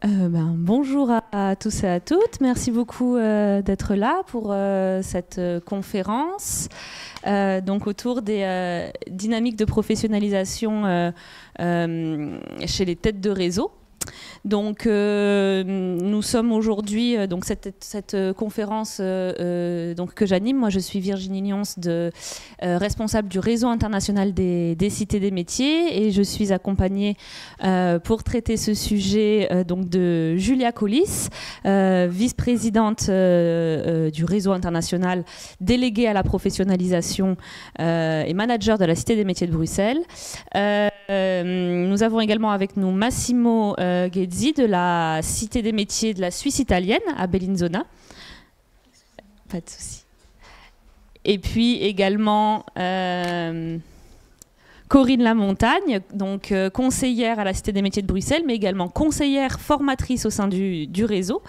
Bonjour à tous et à toutes. Merci beaucoup d'être là pour cette conférence donc autour des dynamiques de professionnalisation chez les têtes de réseau. Donc, nous sommes aujourd'hui donc cette conférence donc que j'anime. Moi, je suis Virginie Lyons, responsable du réseau international des cités des métiers, et je suis accompagnée pour traiter ce sujet donc de Julia Collis, vice-présidente du réseau international, déléguée à la professionnalisation et manager de la Cité des métiers de Bruxelles. Nous avons également avec nous Massimo Ghezzi de la Cité des métiers de la Suisse italienne à Bellinzona. Pas de souci. Et puis également Corinne Lamontagne, donc conseillère à la Cité des métiers de Bruxelles, mais également conseillère formatrice au sein du réseau.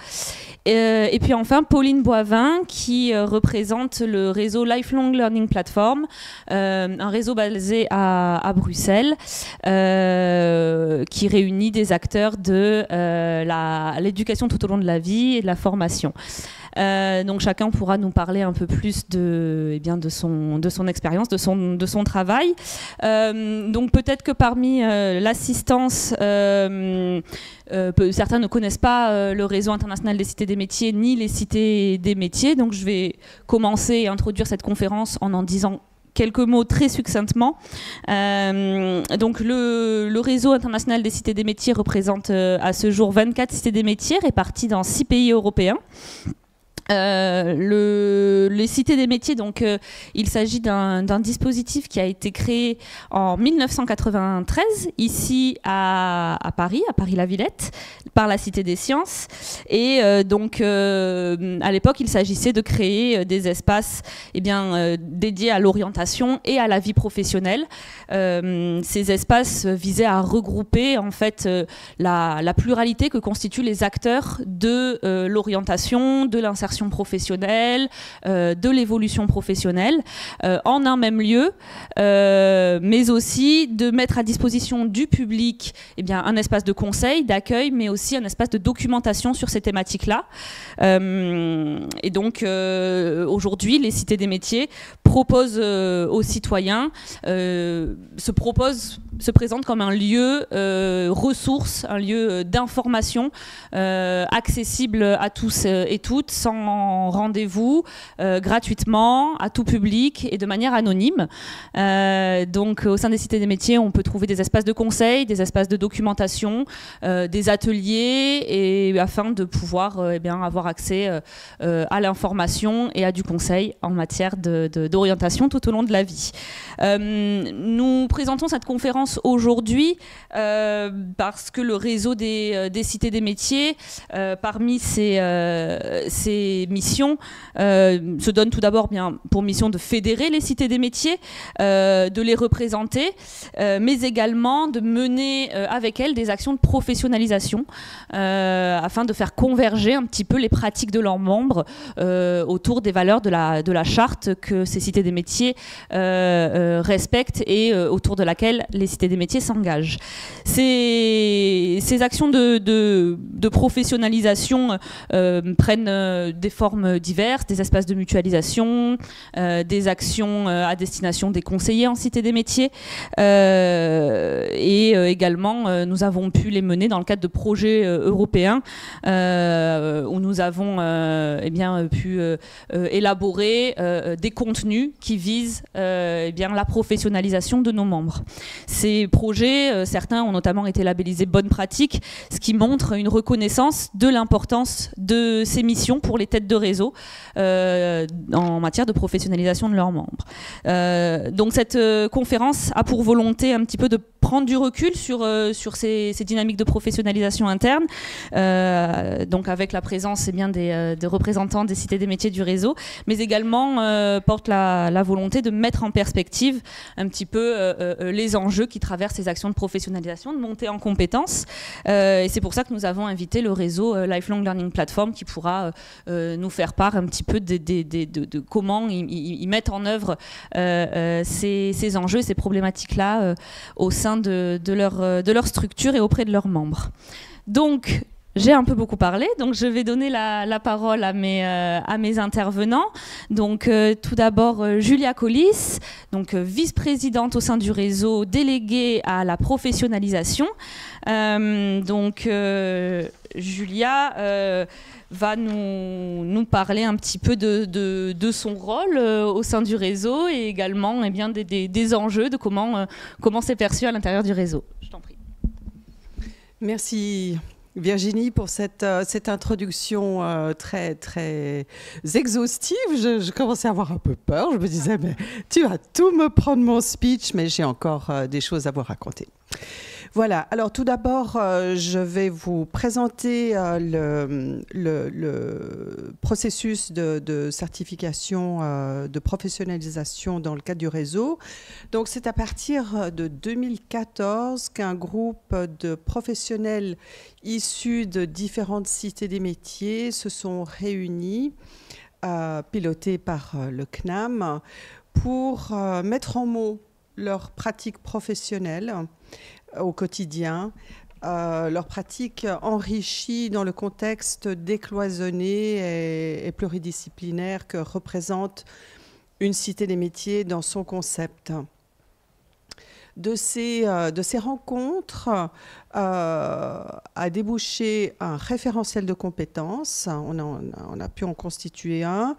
Et puis enfin Pauline Boivin, qui représente le réseau Lifelong Learning Platform, un réseau basé à Bruxelles, qui réunit des acteurs de l'éducation tout au long de la vie et de la formation. Donc chacun pourra nous parler un peu plus de son expérience, de son travail. Donc peut-être que parmi l'assistance, certains ne connaissent pas le réseau international des cités des métiers ni les cités des métiers. Donc je vais commencer et introduire cette conférence en disant quelques mots très succinctement. Donc le réseau international des cités des métiers représente à ce jour 24 cités des métiers réparties dans 6 pays européens. Les cités des métiers, donc il s'agit d'un dispositif qui a été créé en 1993 ici à Paris, à Paris-la-Villette, par la Cité des Sciences. Et donc à l'époque, il s'agissait de créer des espaces dédiés à l'orientation et à la vie professionnelle. Ces espaces visaient à regrouper en fait la pluralité que constituent les acteurs de l'orientation, de l'insertion professionnelle, de l'évolution professionnelle en un même lieu, mais aussi de mettre à disposition du public un espace de conseil, d'accueil, mais aussi un espace de documentation sur ces thématiques-là. Et donc aujourd'hui, les cités des métiers proposent aux citoyens, se présentent comme un lieu ressource, un lieu d'information accessible à tous et toutes, sans rendez-vous, gratuitement, à tout public et de manière anonyme. Donc au sein des cités des métiers, on peut trouver des espaces de conseil, des espaces de documentation, des ateliers, et afin de pouvoir avoir accès à l'information et à du conseil en matière d'orientation tout au long de la vie. Nous présentons cette conférence aujourd'hui parce que le réseau des cités des métiers, parmi ses missions, se donne tout d'abord pour mission de fédérer les cités des métiers, de les représenter, mais également de mener avec elles des actions de professionnalisation afin de faire converger un petit peu les pratiques de leurs membres autour des valeurs de la charte que ces cités des métiers respectent et autour de laquelle les cités des métiers s'engagent. Ces actions de professionnalisation prennent des formes diverses, des espaces de mutualisation, des actions à destination des conseillers en cité des métiers, et également nous avons pu les mener dans le cadre de projets européens où nous avons pu élaborer des contenus qui visent la professionnalisation de nos membres. Ces projets, certains ont notamment été labellisés bonnes pratiques, ce qui montre une reconnaissance de l'importance de ces missions pour les têtes de réseau en matière de professionnalisation de leurs membres. Donc cette conférence a pour volonté un petit peu de prendre du recul sur ces dynamiques de professionnalisation interne, donc avec la présence des représentants des cités des métiers du réseau, mais également porte la volonté de mettre en perspective un petit peu les enjeux qui traversent ces actions de professionnalisation, de montée en compétences. Et c'est pour ça que nous avons invité le réseau Lifelong Learning Platform, qui pourra nous faire part un petit peu de comment ils mettent en œuvre ces enjeux, ces problématiques-là au sein de leur structure et auprès de leurs membres. Donc, j'ai un peu beaucoup parlé, donc je vais donner la parole à mes intervenants. Donc tout d'abord Julia Collis, donc vice-présidente au sein du réseau, déléguée à la professionnalisation. Julia va nous parler un petit peu de son rôle au sein du réseau et également des enjeux, de comment c'est perçu à l'intérieur du réseau. Je t'en prie. Merci Virginie pour cette introduction très, très exhaustive. Je commençais à avoir un peu peur. Je me disais, mais tu vas tout me prendre mon speech, mais j'ai encore des choses à vous raconter. Voilà, alors tout d'abord, je vais vous présenter le processus de certification, de professionnalisation dans le cadre du réseau. Donc c'est à partir de 2014 qu'un groupe de professionnels issus de différentes cités des métiers se sont réunis, pilotés par le CNAM, pour mettre en mots leurs pratiques professionnelles au quotidien, leur pratique enrichie dans le contexte décloisonné et pluridisciplinaire que représente une cité des métiers dans son concept. De ces rencontres a débouché un référentiel de compétences. On a pu en constituer un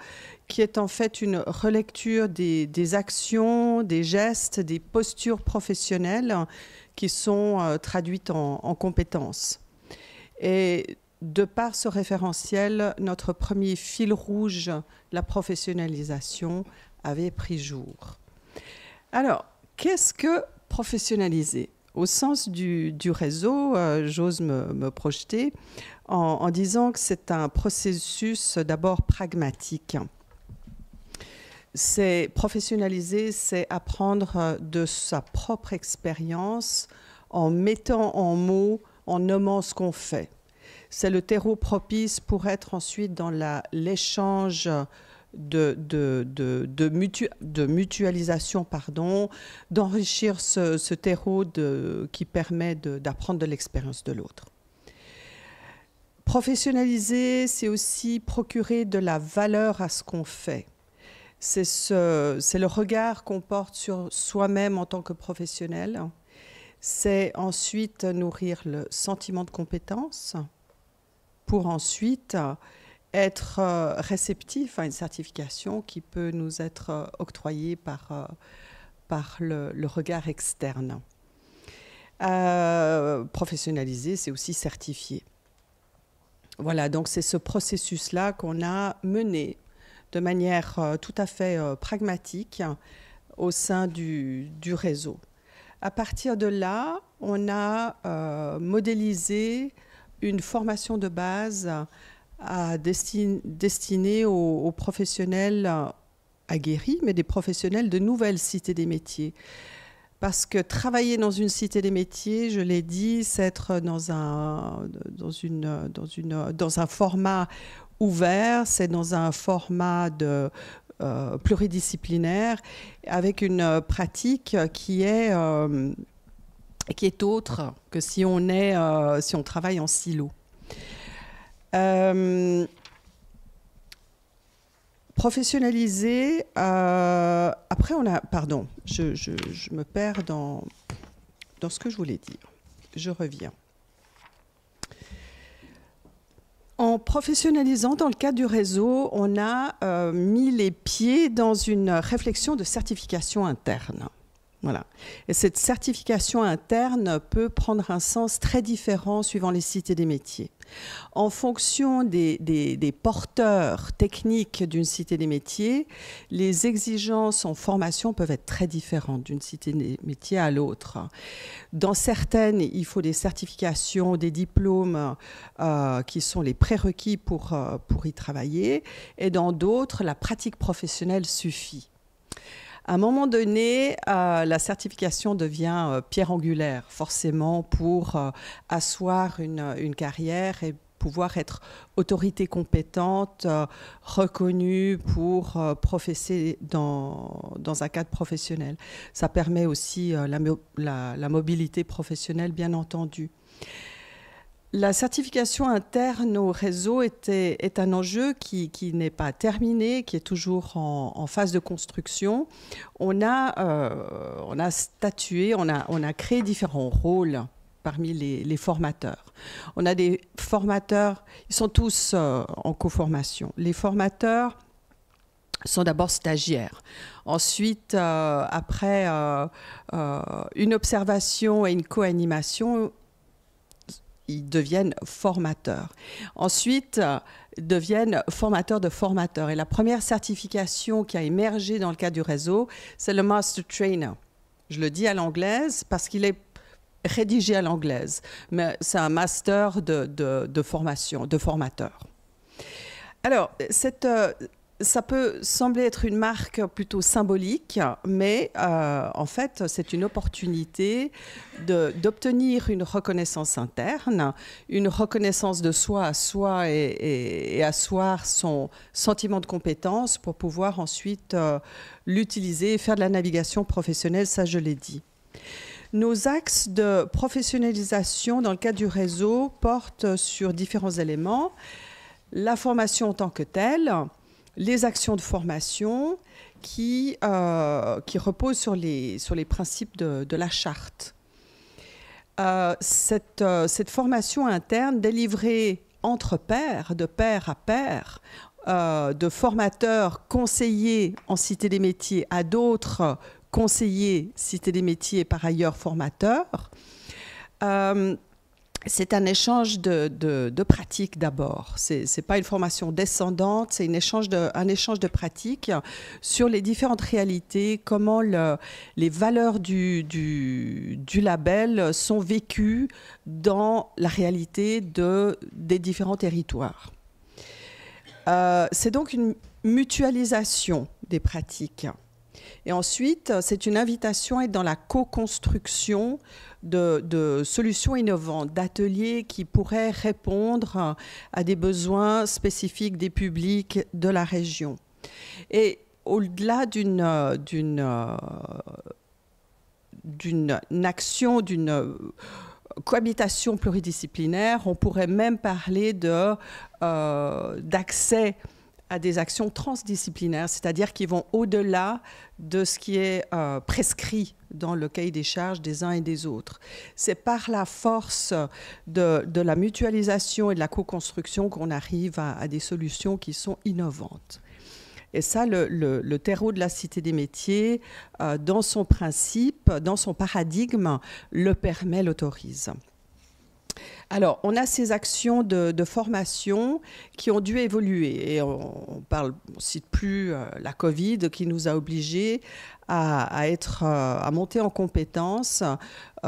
qui est en fait une relecture des actions, des gestes, des postures professionnelles qui sont traduites en compétences. Et de par ce référentiel, notre premier fil rouge, la professionnalisation, avait pris jour. Alors, qu'est-ce que professionnaliser? Au sens du réseau, j'ose me projeter en disant que c'est un processus d'abord pragmatique. C'est professionnaliser, c'est apprendre de sa propre expérience en mettant en mots, en nommant ce qu'on fait. C'est le terreau propice pour être ensuite dans l'échange de mutualisation, d'enrichir ce terreau qui permet d'apprendre de l'expérience de l'autre. Professionnaliser, c'est aussi procurer de la valeur à ce qu'on fait. C'est le regard qu'on porte sur soi-même en tant que professionnel. C'est ensuite nourrir le sentiment de compétence pour ensuite être réceptif à une certification qui peut nous être octroyée par le regard externe. Professionnaliser, c'est aussi certifier. Voilà, donc c'est ce processus-là qu'on a mené de manière tout à fait pragmatique au sein du réseau. À partir de là, on a modélisé une formation de base destinée aux professionnels aguerris, mais des professionnels de nouvelles cités des métiers. Parce que travailler dans une cité des métiers, je l'ai dit, c'est être dans un format ouvert, c'est dans un format pluridisciplinaire, avec une pratique qui est autre que si on travaille en silo. Professionnaliser, après je me perds dans ce que je voulais dire. Je reviens. En professionnalisant dans le cadre du réseau, on a mis les pieds dans une réflexion de certification interne. Voilà. Et cette certification interne peut prendre un sens très différent suivant les cités des métiers. En fonction des porteurs techniques d'une cité des métiers, les exigences en formation peuvent être très différentes d'une cité des métiers à l'autre. Dans certaines, il faut des certifications, des diplômes qui sont les prérequis pour y travailler, et dans d'autres, la pratique professionnelle suffit. À un moment donné, la certification devient pierre angulaire, forcément, pour asseoir une carrière et pouvoir être autorité compétente, reconnue pour professer dans un cadre professionnel. Ça permet aussi la mobilité professionnelle, bien entendu. La certification interne au réseau est un enjeu qui n'est pas terminé, qui est toujours en phase de construction. On a statué, on a créé différents rôles parmi les formateurs. On a des formateurs, ils sont tous en co-formation. Les formateurs sont d'abord stagiaires. Ensuite, après une observation et une co-animation, ils deviennent formateurs. Ensuite, deviennent formateurs de formateurs. Et la première certification qui a émergé dans le cadre du réseau, c'est le Master Trainer. Je le dis à l'anglaise parce qu'il est rédigé à l'anglaise, mais c'est un master de formation, de formateur. Alors, ça peut sembler être une marque plutôt symbolique, mais en fait, c'est une opportunité d'obtenir une reconnaissance interne, une reconnaissance de soi à soi et asseoir son sentiment de compétence pour pouvoir ensuite l'utiliser et faire de la navigation professionnelle, ça je l'ai dit. Nos axes de professionnalisation dans le cadre du réseau portent sur différents éléments. La formation en tant que telle, les actions de formation qui reposent sur les principes de la charte. Cette formation interne délivrée entre pairs, de pair à pair, de formateurs conseillers en Cité des métiers à d'autres conseillers Cité des métiers et par ailleurs formateurs, c'est un échange de pratiques d'abord. Ce n'est pas une formation descendante, c'est un échange de pratiques sur les différentes réalités, comment les valeurs du label sont vécues dans la réalité des différents territoires. C'est donc une mutualisation des pratiques. Et ensuite, c'est une invitation à être dans la co-construction de solutions innovantes, d'ateliers qui pourraient répondre à des besoins spécifiques des publics de la région. Et au-delà d'une action, d'une cohabitation pluridisciplinaire, on pourrait même parler d'accès à des actions transdisciplinaires, c'est-à-dire qui vont au-delà de ce qui est prescrit dans le cahier des charges des uns et des autres. C'est par la force de la mutualisation et de la co-construction qu'on arrive à des solutions qui sont innovantes. Et ça, le terreau de la Cité des métiers, dans son principe, dans son paradigme, le permet, l'autorise. Alors, on a ces actions de formation qui ont dû évoluer. Et on cite plus la Covid qui nous a obligés à monter en compétences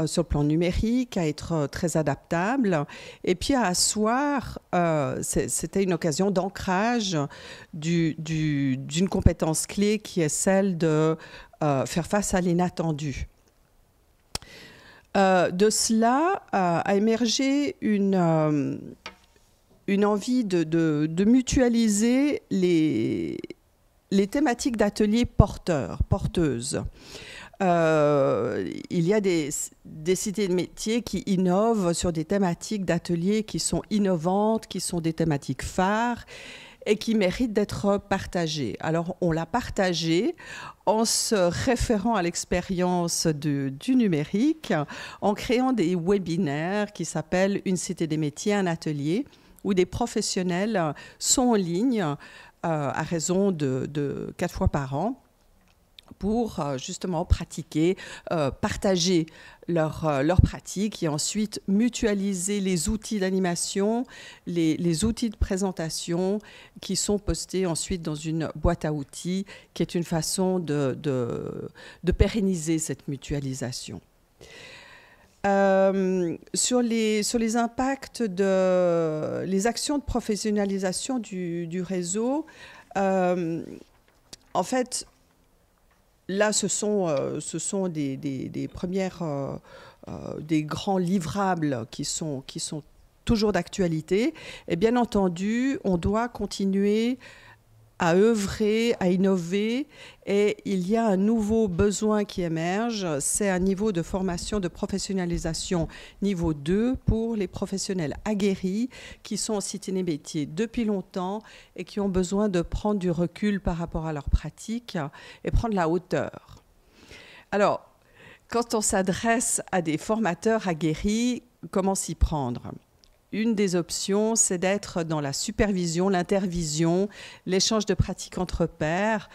sur le plan numérique, à être très adaptable, et puis à asseoir, c'était une occasion d'ancrage d'une compétence clé qui est celle de faire face à l'inattendu. De cela a émergé une envie de mutualiser les thématiques d'ateliers porteuses. Il y a des cités de métiers qui innovent sur des thématiques d'ateliers qui sont innovantes, qui sont des thématiques phares et qui méritent d'être partagées. Alors, on l'a partagé en se référant à l'expérience du numérique, en créant des webinaires qui s'appellent « Une cité des métiers, un atelier », où des professionnels sont en ligne à raison de 4 fois par an pour justement pratiquer, partager leurs pratiques et ensuite mutualiser les outils d'animation, les outils de présentation qui sont postés ensuite dans une boîte à outils qui est une façon de pérenniser cette mutualisation. Sur les impacts les actions de professionnalisation du réseau, en fait, là, ce sont des premières, des grands livrables qui sont toujours d'actualité. Et bien entendu, on doit continuer à œuvrer, à innover, et il y a un nouveau besoin qui émerge, c'est un niveau de formation, de professionnalisation niveau 2 pour les professionnels aguerris qui sont en cité des métiers depuis longtemps et qui ont besoin de prendre du recul par rapport à leur pratique et prendre la hauteur. Alors, quand on s'adresse à des formateurs aguerris, comment s'y prendre ? Une des options, c'est d'être dans la supervision, l'intervision, l'échange de pratiques entre pairs,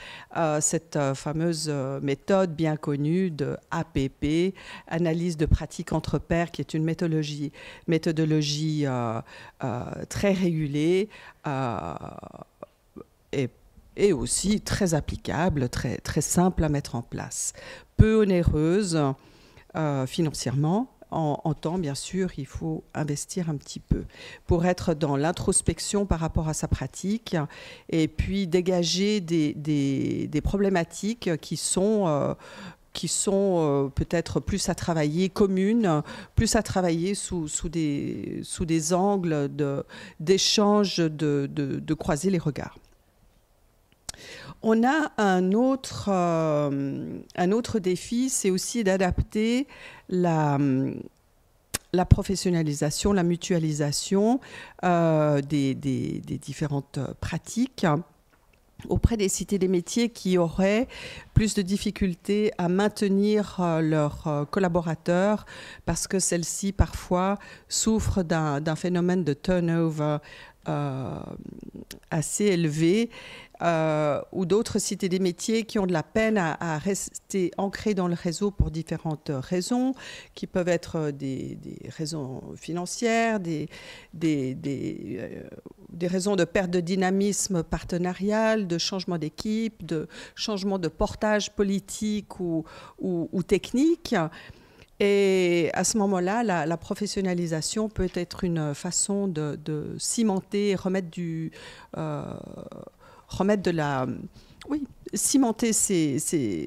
cette fameuse méthode bien connue de APP, analyse de pratiques entre pairs, qui est une méthodologie très régulée et aussi très applicable, très simple à mettre en place. Peu onéreuse financièrement. En temps, bien sûr, il faut investir un petit peu pour être dans l'introspection par rapport à sa pratique et puis dégager des problématiques qui sont peut-être plus à travailler, communes, plus à travailler sous des angles d'échange, de croiser les regards. On a un autre défi, c'est aussi d'adapter la professionnalisation, la mutualisation des différentes pratiques auprès des cités des métiers qui auraient plus de difficultés à maintenir leurs collaborateurs parce que celles-ci, parfois, souffrent d'un phénomène de turnover assez élevé, ou d'autres cités des métiers qui ont de la peine à rester ancrés dans le réseau pour différentes raisons, qui peuvent être des raisons financières, des raisons de perte de dynamisme partenarial, de changement d'équipe, de changement de portage politique ou technique. Et à ce moment-là, la professionnalisation peut être une façon de cimenter, cimenter ces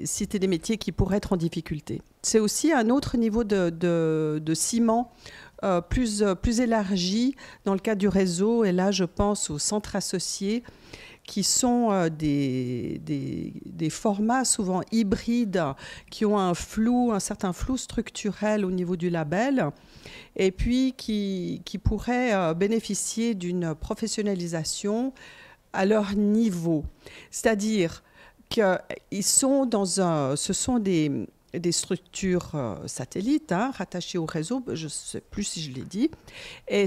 cités des métiers qui pourraient être en difficulté. C'est aussi un autre niveau de ciment plus élargi dans le cadre du réseau. Et là, je pense aux centres associés qui sont des formats souvent hybrides, qui ont un certain flou structurel au niveau du label, et puis qui pourraient bénéficier d'une professionnalisation à leur niveau. C'est-à-dire qu'ils sont ce sont des structures satellites rattachées au réseau, je ne sais plus si je l'ai dit, et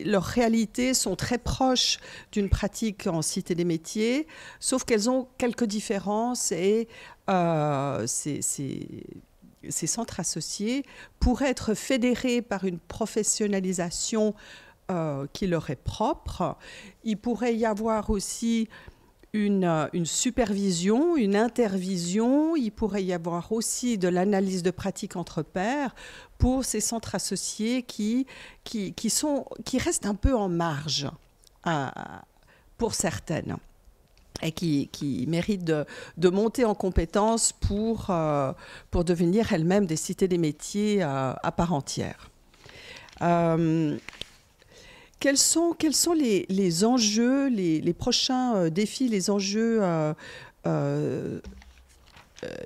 leurs réalités sont très proches d'une pratique en cité des métiers, sauf qu'elles ont quelques différences et ces centres associés pourraient être fédérés par une professionnalisation qui leur est propre. Il pourrait y avoir aussi une supervision, une intervision. Il pourrait y avoir aussi de l'analyse de pratiques entre pairs pour ces centres associés qui restent un peu en marge pour certaines et qui méritent de monter en compétences pour devenir elles-mêmes des cités des métiers à part entière. Quels sont les enjeux, les prochains défis, les enjeux,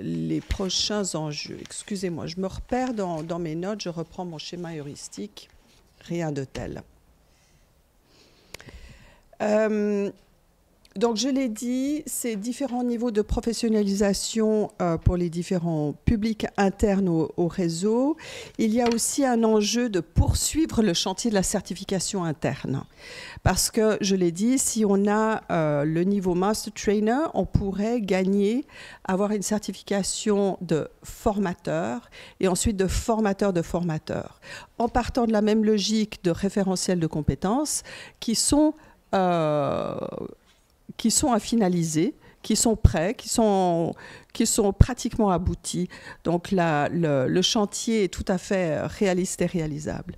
les prochains enjeux? Excusez-moi, je me repère dans mes notes, je reprends mon schéma heuristique. Rien de tel. Donc, je l'ai dit, ces différents niveaux de professionnalisation pour les différents publics internes au réseau. Il y a aussi un enjeu de poursuivre le chantier de la certification interne. Parce que, je l'ai dit, si on a le niveau Master Trainer, on pourrait avoir une certification de formateur et ensuite de formateur de formateur, en partant de la même logique de référentiel de compétences qui sont à finaliser, qui sont prêts, qui sont pratiquement aboutis. Donc le chantier est tout à fait réaliste et réalisable.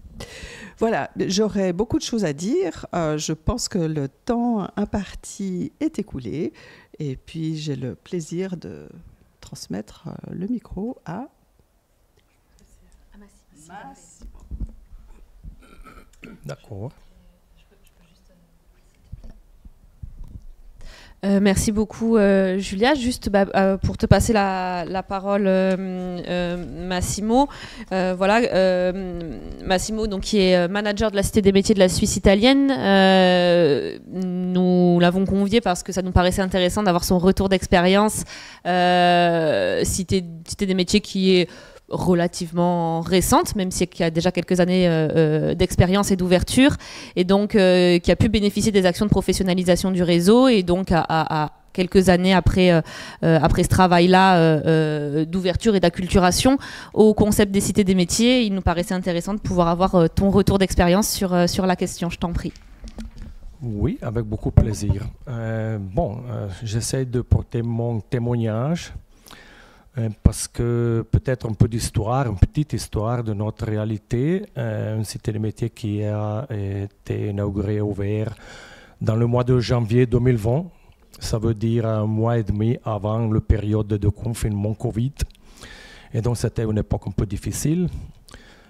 Voilà, j'aurais beaucoup de choses à dire. Je pense que le temps imparti est écoulé. Et puis j'ai le plaisir de transmettre le micro à Massimo. D'accord. Merci beaucoup, Julia. Juste pour te passer la parole, Massimo. Massimo, donc, qui est manager de la Cité des métiers de la Suisse italienne. Nous l'avons convié parce que ça nous paraissait intéressant d'avoir son retour d'expérience. Cité des métiers qui est relativement récente, même s'il y a déjà quelques années d'expérience et d'ouverture, et donc qui a pu bénéficier des actions de professionnalisation du réseau, et donc à quelques années après ce travail-là d'ouverture et d'acculturation au concept des cités des métiers, il nous paraissait intéressant de pouvoir avoir ton retour d'expérience sur la question. Je t'en prie. Oui, avec beaucoup de plaisir. J'essaie de porter mon témoignage parce que peut-être un peu d'histoire, une petite histoire de notre réalité. Une cité des métiers qui a été inaugurée, ouverte dans le mois de janvier 2020. Ça veut dire un mois et demi avant la période de confinement Covid. Et donc c'était une époque un peu difficile.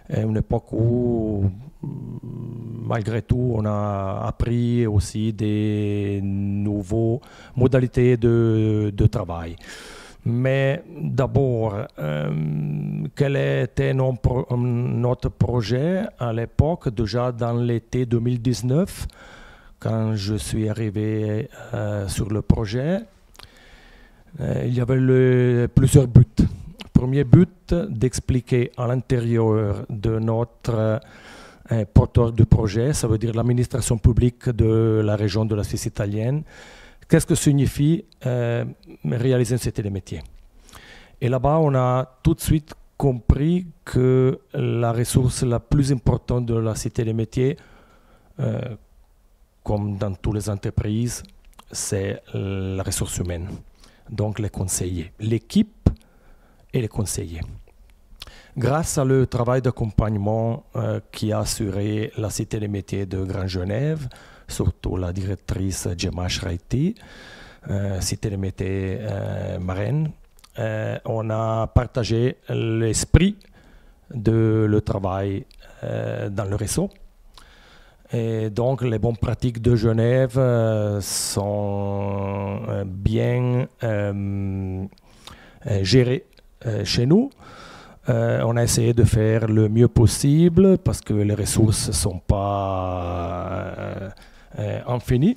Une époque où, malgré tout, on a appris aussi des nouvelles modalités de travail. Mais d'abord, quel était notre projet à l'époque, déjà dans l'été 2019, quand je suis arrivé sur le projet? Il y avait plusieurs buts. Premier but, d'expliquer à l'intérieur de notre porteur de projet, ça veut dire l'administration publique de la région de la Suisse italienne, qu'est-ce que signifie réaliser une cité des métiers. Et là-bas, on a tout de suite compris que la ressource la plus importante de la cité des métiers, comme dans toutes les entreprises, c'est la ressource humaine, donc les conseillers, l'équipe et les conseillers. Grâce à le travail d'accompagnement qui a assuré la Cité des métiers de Grande Genève, surtout la directrice Gemma Schreiti, Cité des métiers marraine, on a partagé l'esprit de le travail dans le réseau. Et donc les bonnes pratiques de Genève sont bien gérées chez nous. On a essayé de faire le mieux possible parce que les ressources ne sont pas infinies.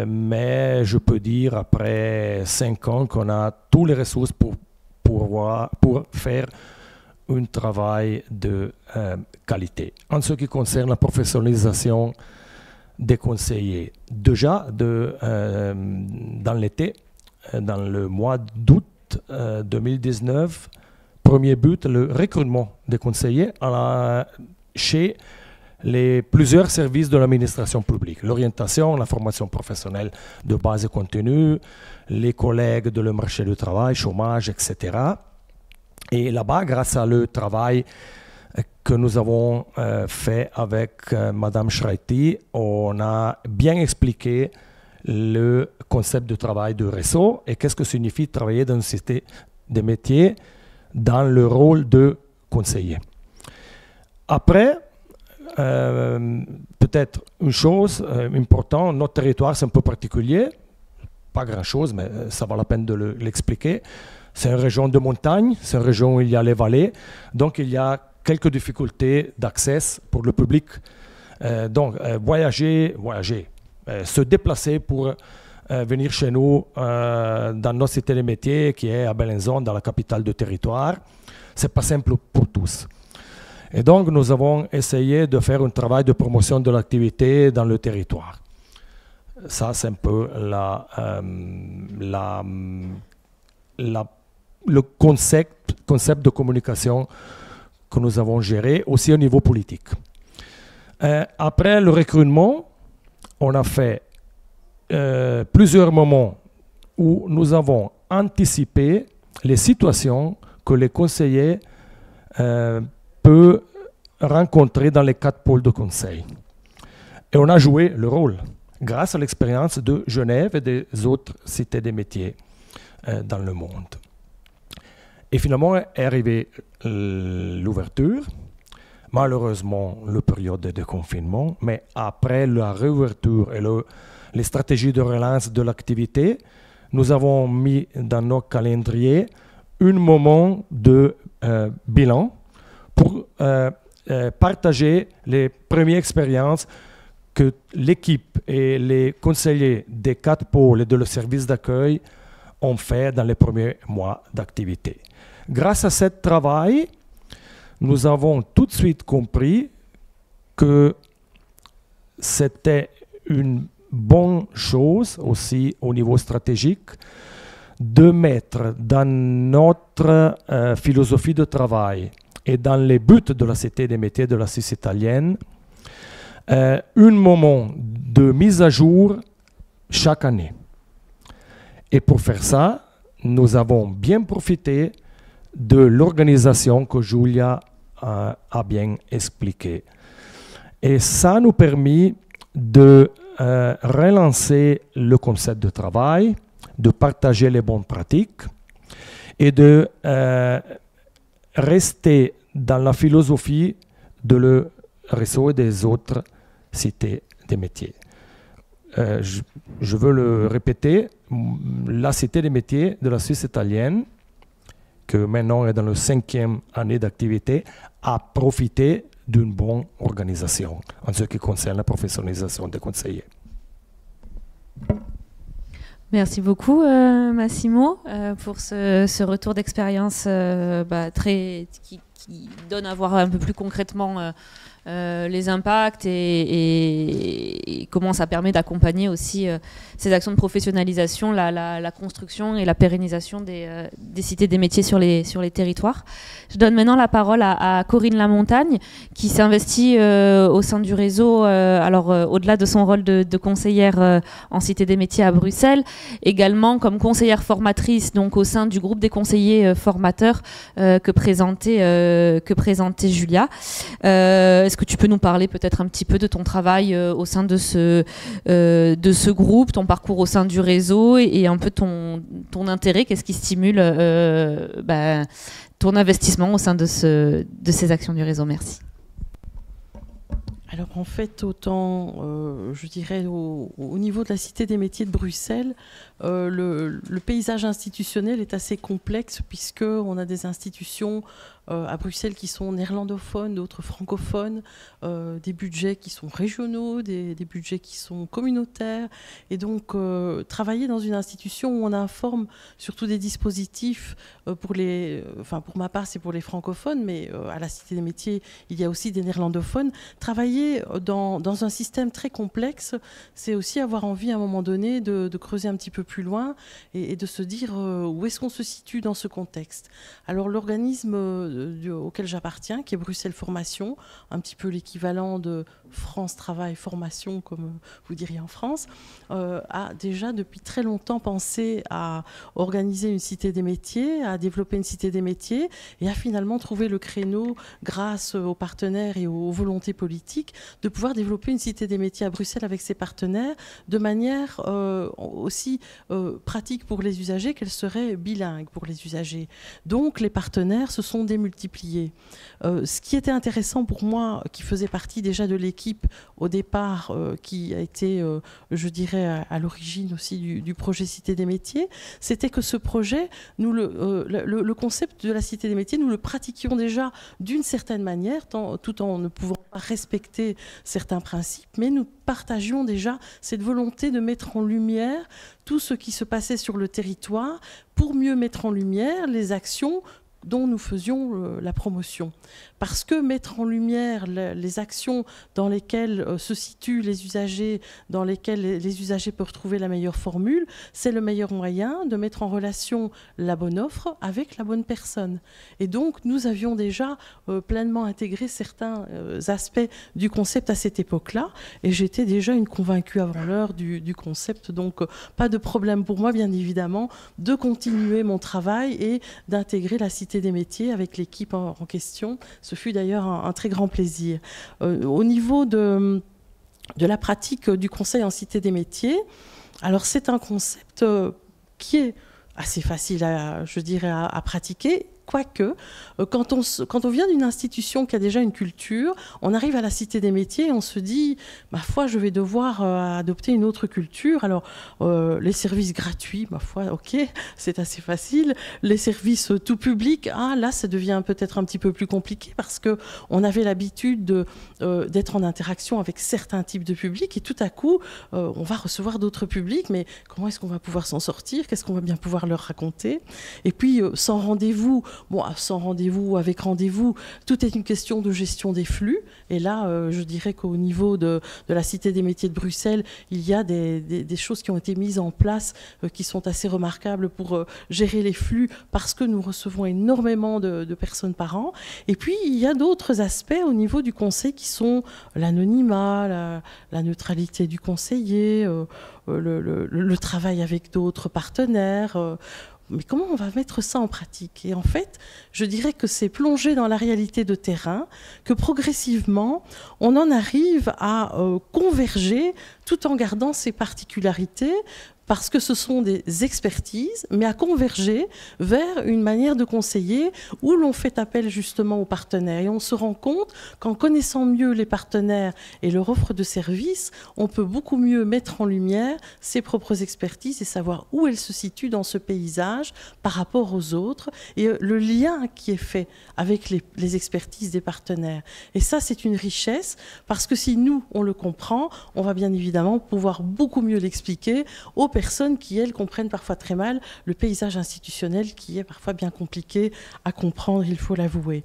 Mais je peux dire, après 5 ans, qu'on a toutes les ressources pour faire un travail de qualité. En ce qui concerne la professionnalisation des conseillers, déjà dans l'été, dans le mois d'août 2019, premier but, le recrutement des conseillers chez plusieurs services de l'administration publique. L'orientation, la formation professionnelle de base et continue, les collègues de le marché du travail, chômage, etc. Et là-bas, grâce à le travail que nous avons fait avec Madame Schreiti, on a bien expliqué le concept de travail de réseau et qu'est-ce que signifie travailler dans une cité des métiers dans le rôle de conseiller. Après, peut-être une chose importante, notre territoire c'est un peu particulier, pas grand-chose, mais ça vaut la peine de l'expliquer. C'est une région de montagne, c'est une région où il y a les vallées, donc il y a quelques difficultés d'accès pour le public. Donc voyager, se déplacer pour venir chez nous dans notre cité des métiers qui est à Bellinzon, dans la capitale du territoire, c'est pas simple pour tous. Et donc nous avons essayé de faire un travail de promotion de l'activité dans le territoire. Ça c'est un peu le concept de communication que nous avons géré aussi au niveau politique. Après le recrutement, on a fait plusieurs moments où nous avons anticipé les situations que les conseillers peuvent rencontrer dans les 4 pôles de conseil. Et on a joué le rôle grâce à l'expérience de Genève et des autres cités des métiers dans le monde. Et finalement est arrivée l'ouverture, malheureusement la période de confinement, mais après la réouverture et les stratégies de relance de l'activité, nous avons mis dans nos calendriers un moment de bilan pour partager les premières expériences que l'équipe et les conseillers des 4 pôles et de le service d'accueil ont fait dans les premiers mois d'activité. Grâce à ce travail, nous avons tout de suite compris que c'était une bonne chose aussi au niveau stratégique de mettre dans notre philosophie de travail et dans les buts de la Cité des métiers de la Suisse italienne un moment de mise à jour chaque année. Et pour faire ça, nous avons bien profité de l'organisation que Julia a bien expliquée. Et ça nous a permis de relancer le concept de travail, de partager les bonnes pratiques et de rester dans la philosophie de le réseau et des autres cités des métiers. Je veux le répéter, la Cité des métiers de la Suisse italienne, que maintenant est dans la 5e année d'activité, a profité d'une bonne organisation en ce qui concerne la professionnalisation des conseillers. Merci beaucoup Massimo pour ce retour d'expérience qui donne à voir un peu plus concrètement les impacts et comment ça permet d'accompagner aussi ces actions de professionnalisation, la construction et la pérennisation des cités des métiers sur les territoires. Je donne maintenant la parole à Corinne Lamontagne qui s'investit au sein du réseau, au-delà de son rôle de conseillère en cité des métiers à Bruxelles, également comme conseillère formatrice donc au sein du groupe des conseillers formateurs que présentait Julia. Est-ce que tu peux nous parler peut-être un petit peu de ton travail au sein de ce groupe, ton parcours au sein du réseau et un peu ton intérêt, qu'est-ce qui stimule ton investissement au sein de ces actions du réseau? Merci. Alors en fait, autant, je dirais, au niveau de la Cité des métiers de Bruxelles, le paysage institutionnel est assez complexe puisqu'on a des institutions à Bruxelles qui sont néerlandophones, d'autres francophones, des budgets qui sont régionaux, des budgets qui sont communautaires. Et donc, travailler dans une institution où on informe surtout des dispositifs pour ma part, c'est pour les francophones, mais à la Cité des métiers, il y a aussi des néerlandophones. Travailler dans un système très complexe, c'est aussi avoir envie à un moment donné de creuser un petit peu plus loin et de se dire où est-ce qu'on se situe dans ce contexte. Alors, l'organisme auquel j'appartiens, qui est Bruxelles Formation, un petit peu l'équivalent de France Travail Formation, comme vous diriez en France, a déjà depuis très longtemps pensé à organiser une cité des métiers, à développer une cité des métiers et à finalement trouver le créneau, grâce aux partenaires et aux volontés politiques, de pouvoir développer une cité des métiers à Bruxelles avec ses partenaires de manière aussi pratique pour les usagers qu'elle serait bilingue pour les usagers. Donc les partenaires se sont démultipliés. Ce qui était intéressant pour moi, qui faisait partie déjà de l'équipe au départ, qui a été, je dirais, à l'origine aussi du projet Cité des métiers, c'était que ce projet, le concept de la Cité des métiers, nous le pratiquions déjà d'une certaine manière, tout en ne pouvant pas respecter certains principes, mais nous partagions déjà cette volonté de mettre en lumière tout ce qui se passait sur le territoire pour mieux mettre en lumière les actions dont nous faisions la promotion. Parce que mettre en lumière les actions dans lesquelles se situent les usagers, dans lesquelles les usagers peuvent trouver la meilleure formule, c'est le meilleur moyen de mettre en relation la bonne offre avec la bonne personne. Et donc, nous avions déjà pleinement intégré certains aspects du concept à cette époque-là, et j'étais déjà une convaincue avant l'heure du concept, donc pas de problème pour moi, bien évidemment, de continuer mon travail et d'intégrer la Cité des métiers avec l'équipe en question. Ce fut d'ailleurs un très grand plaisir. Au niveau de la pratique du conseil en Cité des métiers, alors c'est un concept qui est assez facile, je dirais, à pratiquer quoique, quand on vient d'une institution qui a déjà une culture, on arrive à la Cité des métiers et on se dit, ma foi, je vais devoir adopter une autre culture. Alors, les services gratuits, ma foi, ok, c'est assez facile. Les services tout publics, là, ça devient peut-être un petit peu plus compliqué parce qu'on avait l'habitude d'être en interaction avec certains types de publics et tout à coup, on va recevoir d'autres publics, mais comment est-ce qu'on va pouvoir s'en sortir? Qu'est-ce qu'on va bien pouvoir leur raconter? Et puis, sans rendez-vous, sans rendez-vous, avec rendez-vous, tout est une question de gestion des flux. Et là, je dirais qu'au niveau de la Cité des métiers de Bruxelles, il y a des choses qui ont été mises en place qui sont assez remarquables pour gérer les flux parce que nous recevons énormément de personnes par an. Et puis, il y a d'autres aspects au niveau du conseil qui sont l'anonymat, la neutralité du conseiller, le travail avec d'autres partenaires. Mais comment on va mettre ça en pratique? Et en fait, je dirais que c'est plonger dans la réalité de terrain, que progressivement, on en arrive à converger tout en gardant ses particularités, parce que ce sont des expertises, mais à converger vers une manière de conseiller où l'on fait appel justement aux partenaires. Et on se rend compte qu'en connaissant mieux les partenaires et leur offre de services, on peut beaucoup mieux mettre en lumière ses propres expertises et savoir où elles se situent dans ce paysage par rapport aux autres et le lien qui est fait avec les expertises des partenaires. Et ça, c'est une richesse parce que si nous, on le comprend, on va bien évidemment pouvoir beaucoup mieux l'expliquer aux personnes qui, elles, comprennent parfois très mal le paysage institutionnel qui est parfois bien compliqué à comprendre, il faut l'avouer.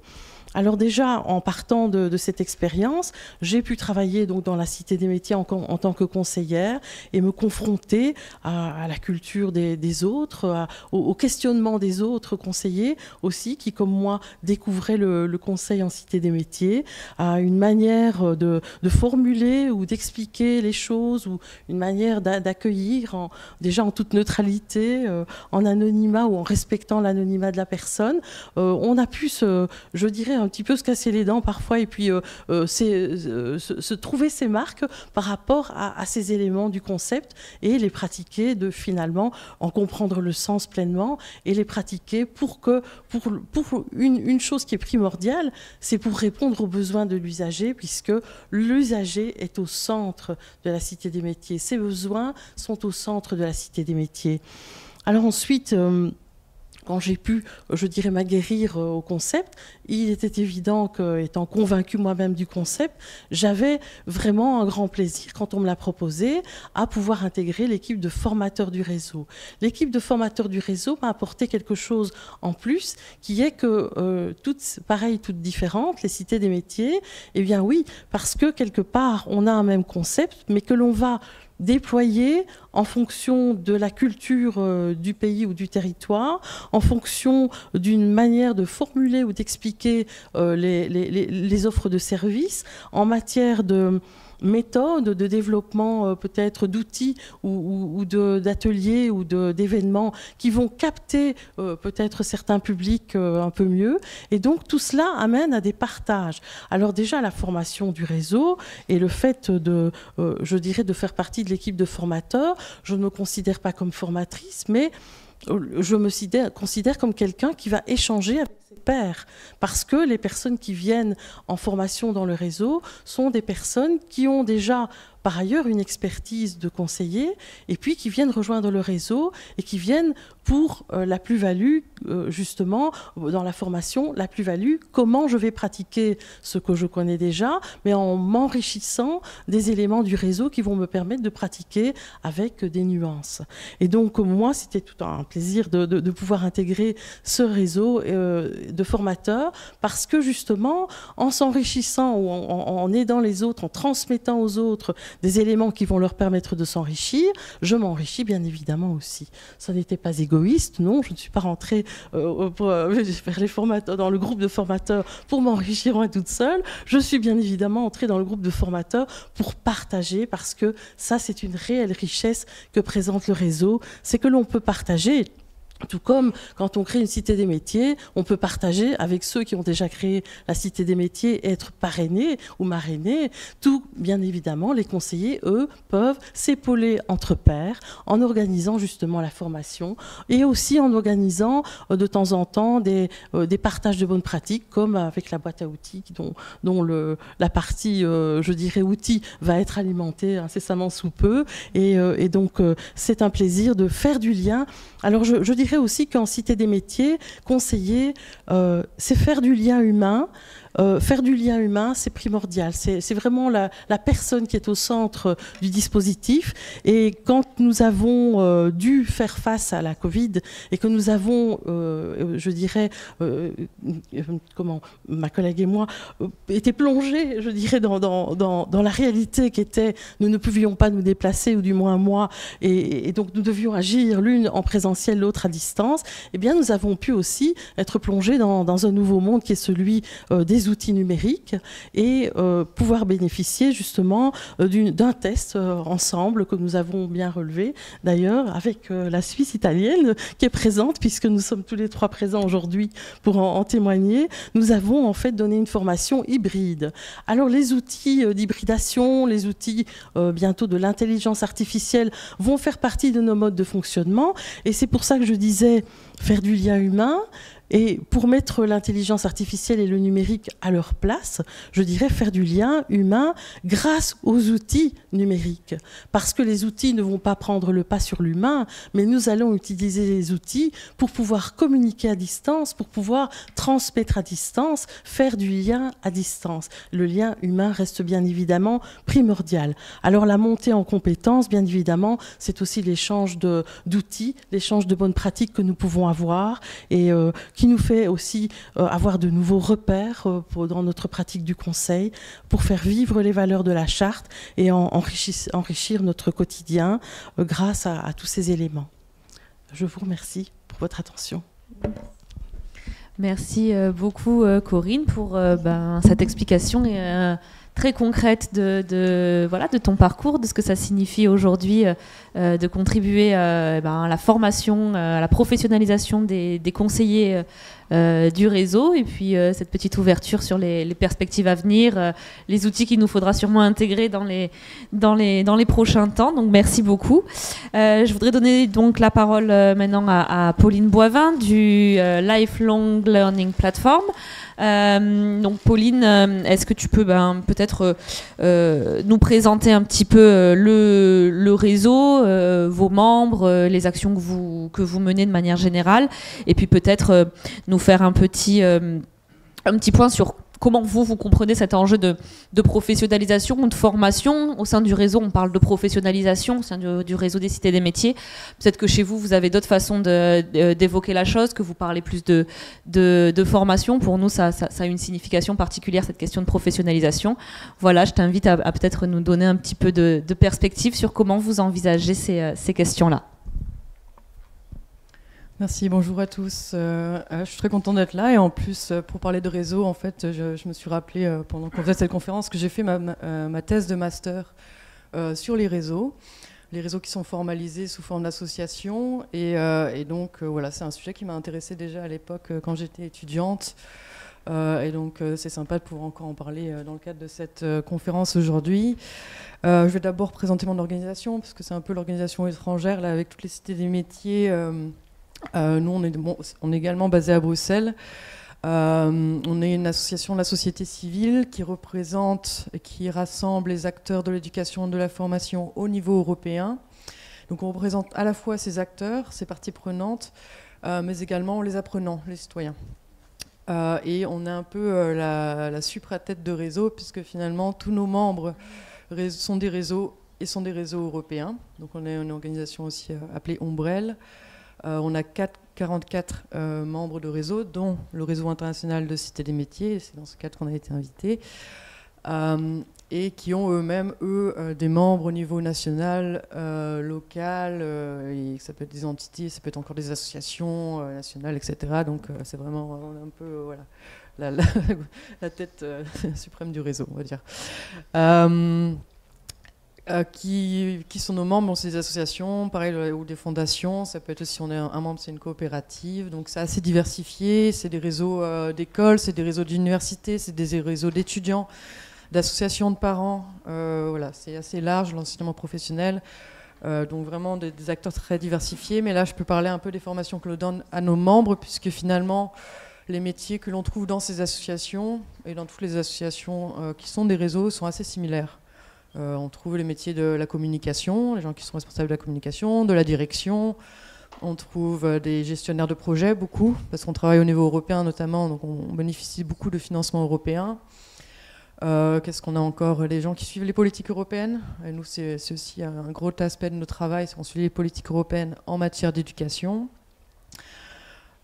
Alors déjà, en partant de cette expérience, j'ai pu travailler donc dans la Cité des métiers en tant que conseillère et me confronter à la culture des autres, au questionnement des autres conseillers aussi, qui comme moi découvraient le conseil en Cité des métiers, à une manière de formuler ou d'expliquer les choses, ou une manière d'accueillir déjà en toute neutralité, en anonymat ou en respectant l'anonymat de la personne. On a pu je dirais, un petit peu se casser les dents parfois et puis se trouver ses marques par rapport à ces éléments du concept et les pratiquer, de finalement en comprendre le sens pleinement et les pratiquer pour une chose qui est primordiale, c'est pour répondre aux besoins de l'usager, puisque l'usager est au centre de la Cité des métiers. Ses besoins sont au centre de la Cité des métiers. Alors ensuite, quand j'ai pu, je dirais, m'aguerrir au concept, il était évident qu'étant convaincue moi-même du concept, j'avais vraiment un grand plaisir, quand on me l'a proposé, à pouvoir intégrer l'équipe de formateurs du réseau. L'équipe de formateurs du réseau m'a apporté quelque chose en plus, qui est que, toutes différentes, les cités des métiers, eh bien oui, parce que quelque part, on a un même concept, mais que l'on va déployer en fonction de la culture du pays ou du territoire, en fonction d'une manière de formuler ou d'expliquer les offres de services, en matière de méthodes de développement peut-être d'outils ou d'ateliers ou d'événements qui vont capter peut-être certains publics un peu mieux. Et donc tout cela amène à des partages. Alors déjà la formation du réseau et le fait je dirais, de faire partie de l'équipe de formateurs, je ne me considère pas comme formatrice, mais je me considère comme quelqu'un qui va échanger avec ses pairs, parce que les personnes qui viennent en formation dans le réseau sont des personnes qui ont déjà par ailleurs une expertise de conseiller et puis qui viennent rejoindre le réseau et qui viennent pour la plus-value, justement, dans la formation, la plus-value, comment je vais pratiquer ce que je connais déjà, mais en m'enrichissant des éléments du réseau qui vont me permettre de pratiquer avec des nuances. Et donc, moi, c'était tout un plaisir de pouvoir intégrer ce réseau de formateurs, parce que, justement, en s'enrichissant ou en aidant les autres, en transmettant aux autres des éléments qui vont leur permettre de s'enrichir, je m'enrichis bien évidemment aussi. Ça n'était pas égoïste, non, je ne suis pas rentrée vers les formateurs, dans le groupe de formateurs pour m'enrichir moi toute seule. Je suis bien évidemment entrée dans le groupe de formateurs pour partager, parce que ça, c'est une réelle richesse que présente le réseau, c'est que l'on peut partager. Tout comme quand on crée une cité des métiers, on peut partager avec ceux qui ont déjà créé la cité des métiers et être parrainés ou marrainés. Tout, bien évidemment, les conseillers, eux, peuvent s'épauler entre pairs en organisant justement la formation et aussi en organisant de temps en temps des partages de bonnes pratiques, comme avec la boîte à outils dont la partie, je dirais, outils va être alimentée incessamment sous peu. Et donc, c'est un plaisir de faire du lien. Alors, je dirais aussi qu'en Cité des métiers, conseiller, c'est faire du lien humain. Faire du lien humain, c'est primordial. C'est vraiment la personne qui est au centre du dispositif. Et quand nous avons dû faire face à la Covid et que nous avons, je dirais, ma collègue et moi, été plongés, je dirais, dans la réalité qui était, nous ne pouvions pas nous déplacer, ou du moins moi, et donc nous devions agir l'une en présentiel, l'autre à distance, eh bien nous avons pu aussi être plongés dans un nouveau monde qui est celui des outils numériques et pouvoir bénéficier justement d'un test ensemble que nous avons bien relevé d'ailleurs avec la Suisse italienne qui est présente puisque nous sommes tous les trois présents aujourd'hui pour en témoigner. Nous avons en fait donné une formation hybride. Alors les outils d'hybridation, les outils bientôt de l'intelligence artificielle vont faire partie de nos modes de fonctionnement et c'est pour ça que je disais faire du lien humain. Et pour mettre l'intelligence artificielle et le numérique à leur place, je dirais faire du lien humain grâce aux outils numériques. Parce que les outils ne vont pas prendre le pas sur l'humain, mais nous allons utiliser les outils pour pouvoir communiquer à distance, pour pouvoir transmettre à distance, faire du lien à distance. Le lien humain reste bien évidemment primordial. Alors la montée en compétences, bien évidemment, c'est aussi l'échange d'outils, l'échange de bonnes pratiques que nous pouvons avoir et qui nous fait aussi avoir de nouveaux repères dans notre pratique du conseil pour faire vivre les valeurs de la charte et enrichir notre quotidien grâce à tous ces éléments. Je vous remercie pour votre attention. Merci beaucoup Corinne pour cette explication très concrète de ton parcours, de ce que ça signifie aujourd'hui de contribuer à la formation, à la professionnalisation des conseillers du réseau et puis cette petite ouverture sur les perspectives à venir, les outils qu'il nous faudra sûrement intégrer dans les prochains temps. Donc merci beaucoup. Je voudrais donner donc la parole maintenant à Pauline Boivin du Lifelong Learning Platform. Donc Pauline, est-ce que tu peux peut-être nous présenter un petit peu le réseau, vos membres, les actions que vous menez de manière générale, et puis peut-être nous faire un petit point sur comment vous comprenez cet enjeu de professionnalisation ou de formation. Au sein du réseau, on parle de professionnalisation, au sein du réseau des cités des métiers. Peut-être que chez vous, vous avez d'autres façons d'évoquer la chose, que vous parlez plus de formation. Pour nous, ça a une signification particulière, cette question de professionnalisation. Voilà, je t'invite à peut-être nous donner un petit peu de perspective sur comment vous envisagez ces questions-là. Merci, bonjour à tous. Je suis très contente d'être là et en plus pour parler de réseau, en fait, je me suis rappelé pendant qu'on faisait cette conférence que j'ai fait ma thèse de master sur les réseaux qui sont formalisés sous forme d'association et donc voilà, c'est un sujet qui m'a intéressée déjà à l'époque quand j'étais étudiante et donc c'est sympa de pouvoir encore en parler dans le cadre de cette conférence aujourd'hui. Je vais d'abord présenter mon organisation parce que c'est un peu l'organisation étrangère là avec toutes les cités des métiers. Nous, on est également basé à Bruxelles. On est une association de la société civile qui représente et qui rassemble les acteurs de l'éducation et de la formation au niveau européen. Donc on représente à la fois ces acteurs, ces parties prenantes, mais également les apprenants, les citoyens. Et on est un peu la supra-tête de réseau, puisque finalement tous nos membres sont des réseaux et sont des réseaux européens. Donc on est une organisation aussi appelée Ombrelle. On a 44 membres de réseau, dont le réseau international de Cité des métiers, c'est dans ce cadre qu'on a été invité, et qui ont eux-mêmes, des membres au niveau national, local, et ça peut être des entités, ça peut être encore des associations nationales, etc. Donc c'est vraiment on est un peu la tête suprême du réseau, on va dire. Qui sont nos membres? Bon, c'est des associations, pareil, ou des fondations. Ça peut être aussi, on est un membre, c'est une coopérative. Donc c'est assez diversifié. C'est des réseaux d'écoles, c'est des réseaux d'universités, c'est des réseaux d'étudiants, d'associations de parents. Voilà, c'est assez large l'enseignement professionnel. Donc vraiment des acteurs très diversifiés. Mais là, je peux parler un peu des formations que l'on donne à nos membres, puisque finalement, les métiers que l'on trouve dans ces associations et dans toutes les associations qui sont des réseaux sont assez similaires. On trouve les métiers de la communication, les gens qui sont responsables de la communication, de la direction. On trouve des gestionnaires de projets, beaucoup, parce qu'on travaille au niveau européen notamment, donc on bénéficie beaucoup de financements européens. Qu'est-ce qu'on a encore? Les gens qui suivent les politiques européennes. Et nous, c'est aussi un gros aspect de notre travail, c'est qu'on suit les politiques européennes en matière d'éducation.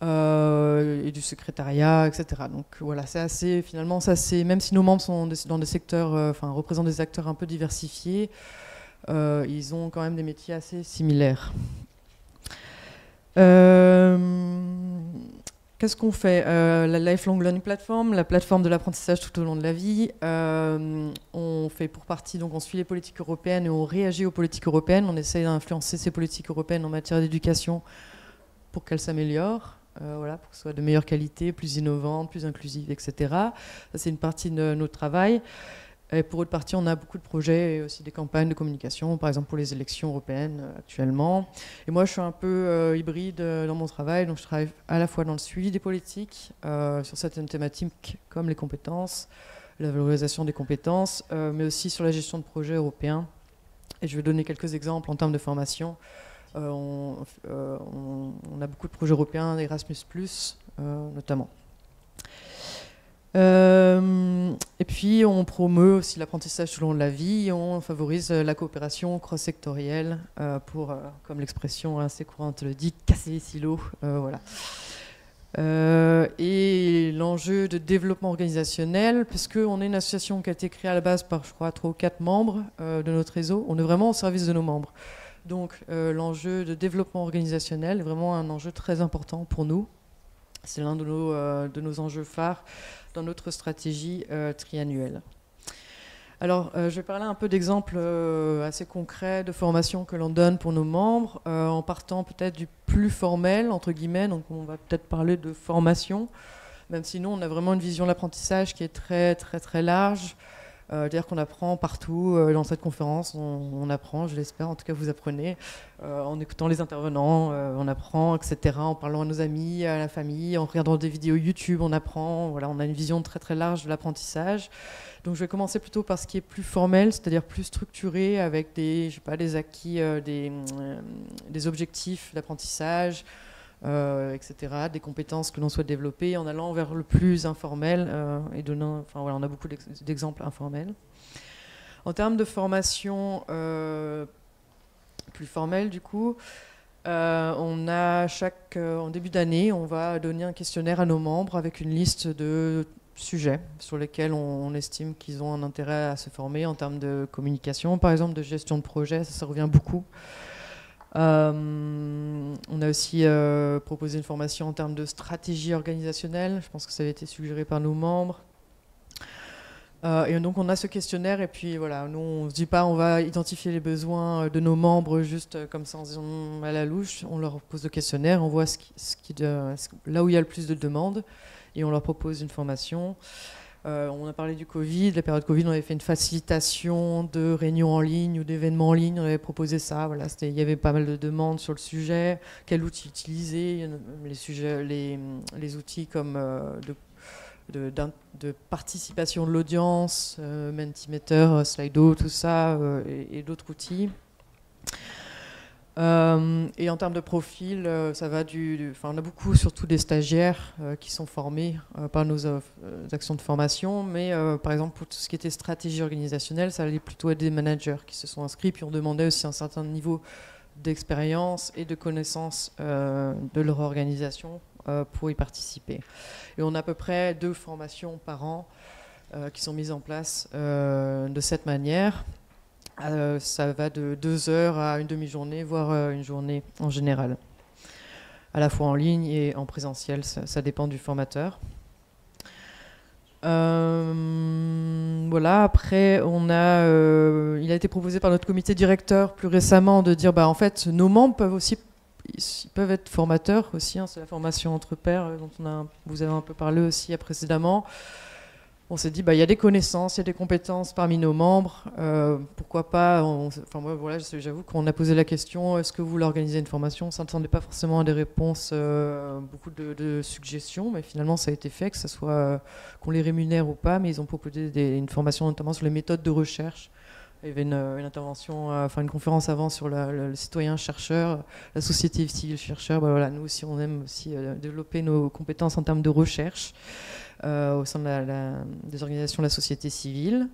Et du secrétariat, etc. Donc voilà, c'est assez, finalement, même si nos membres sont dans des secteurs, représentent des acteurs un peu diversifiés, ils ont quand même des métiers assez similaires. Qu'est-ce qu'on fait? La Lifelong Learning Platform, la plateforme de l'apprentissage tout au long de la vie. On fait pour partie, donc on suit les politiques européennes et on réagit aux politiques européennes. On essaie d'influencer ces politiques européennes en matière d'éducation pour qu'elles s'améliorent. Voilà, pour que ce soit de meilleure qualité, plus innovante, plus inclusive, etc. Ça, c'est une partie de notre travail. Et pour autre partie, on a beaucoup de projets et aussi des campagnes de communication, par exemple pour les élections européennes actuellement. Et moi, je suis un peu hybride dans mon travail, donc je travaille à la fois dans le suivi des politiques, sur certaines thématiques comme les compétences, la valorisation des compétences, mais aussi sur la gestion de projets européens. Et je vais donner quelques exemples en termes de formation. On a beaucoup de projets européens, Erasmus+, notamment. Et puis on promeut aussi l'apprentissage tout au long de la vie, on favorise la coopération cross-sectorielle pour, comme l'expression assez courante le dit, casser les silos. Voilà. Et l'enjeu de développement organisationnel, puisqu'on est une association qui a été créée à la base par, je crois, 3 ou 4 membres de notre réseau, on est vraiment au service de nos membres. Donc l'enjeu de développement organisationnel est vraiment un enjeu très important pour nous. C'est l'un de nos enjeux phares dans notre stratégie triannuelle. Alors je vais parler un peu d'exemples assez concrets de formation que l'on donne pour nos membres, en partant peut-être du plus formel, entre guillemets, donc on va peut-être parler de formation, même si nous on a vraiment une vision de l'apprentissage qui est très très très large. C'est-à-dire qu'on apprend partout dans cette conférence, on apprend, je l'espère, en tout cas vous apprenez, en écoutant les intervenants, on apprend, etc., en parlant à nos amis, à la famille, en regardant des vidéos YouTube, on apprend, voilà, on a une vision très très large de l'apprentissage. Donc je vais commencer plutôt par ce qui est plus formel, c'est-à-dire plus structuré, avec des, je sais pas, des acquis, des objectifs d'apprentissage, etc., des compétences que l'on souhaite développer, en allant vers le plus informel et donnant, enfin voilà, on a beaucoup d'exemples informels. En termes de formation plus formelle, du coup, on a en début d'année, on va donner un questionnaire à nos membres avec une liste de sujets sur lesquels on estime qu'ils ont un intérêt à se former en termes de communication, par exemple de gestion de projet, ça revient beaucoup. On a aussi proposé une formation en termes de stratégie organisationnelle. Je pense que ça avait été suggéré par nos membres. Et donc on a ce questionnaire et puis voilà, nous on se dit pas on va identifier les besoins de nos membres juste comme ça à la louche. On leur pose le questionnaire, on voit là où il y a le plus de demandes et on leur propose une formation. On a parlé du Covid, la période Covid, on avait fait une facilitation de réunions en ligne ou d'événements en ligne, on avait proposé ça, voilà, il y avait pas mal de demandes sur le sujet, quel outil utiliser, les outils comme de participation de l'audience, Mentimeter, Slido, tout ça, et d'autres outils. Et en termes de profil, ça va on a beaucoup, surtout des stagiaires qui sont formés par nos actions de formation, mais par exemple pour tout ce qui était stratégie organisationnelle, ça allait plutôt être des managers qui se sont inscrits, puis on demandait aussi un certain niveau d'expérience et de connaissance de leur organisation pour y participer. Et on a à peu près 2 formations par an qui sont mises en place de cette manière. Ça va de 2 heures à une demi-journée, voire une journée en général. À la fois en ligne et en présentiel, ça dépend du formateur. Voilà, voilà, après, il a été proposé par notre comité directeur plus récemment de dire, en fait, nos membres peuvent être formateurs aussi, hein, c'est la formation entre pairs dont vous avez un peu parlé aussi précédemment. On s'est dit, il y a des connaissances, il y a des compétences parmi nos membres, pourquoi pas, moi, voilà, j'avoue qu'on a posé la question, est-ce que vous voulez organiser une formation? Ça ne s'attendait pas forcément à des réponses, beaucoup de suggestions, mais finalement ça a été fait, que ce soit qu'on les rémunère ou pas, mais ils ont proposé une formation notamment sur les méthodes de recherche. Il y avait une intervention, une conférence avant sur le citoyen chercheur, la société civile chercheur. Voilà, nous aussi, on aime aussi développer nos compétences en termes de recherche au sein des organisations de la société civile.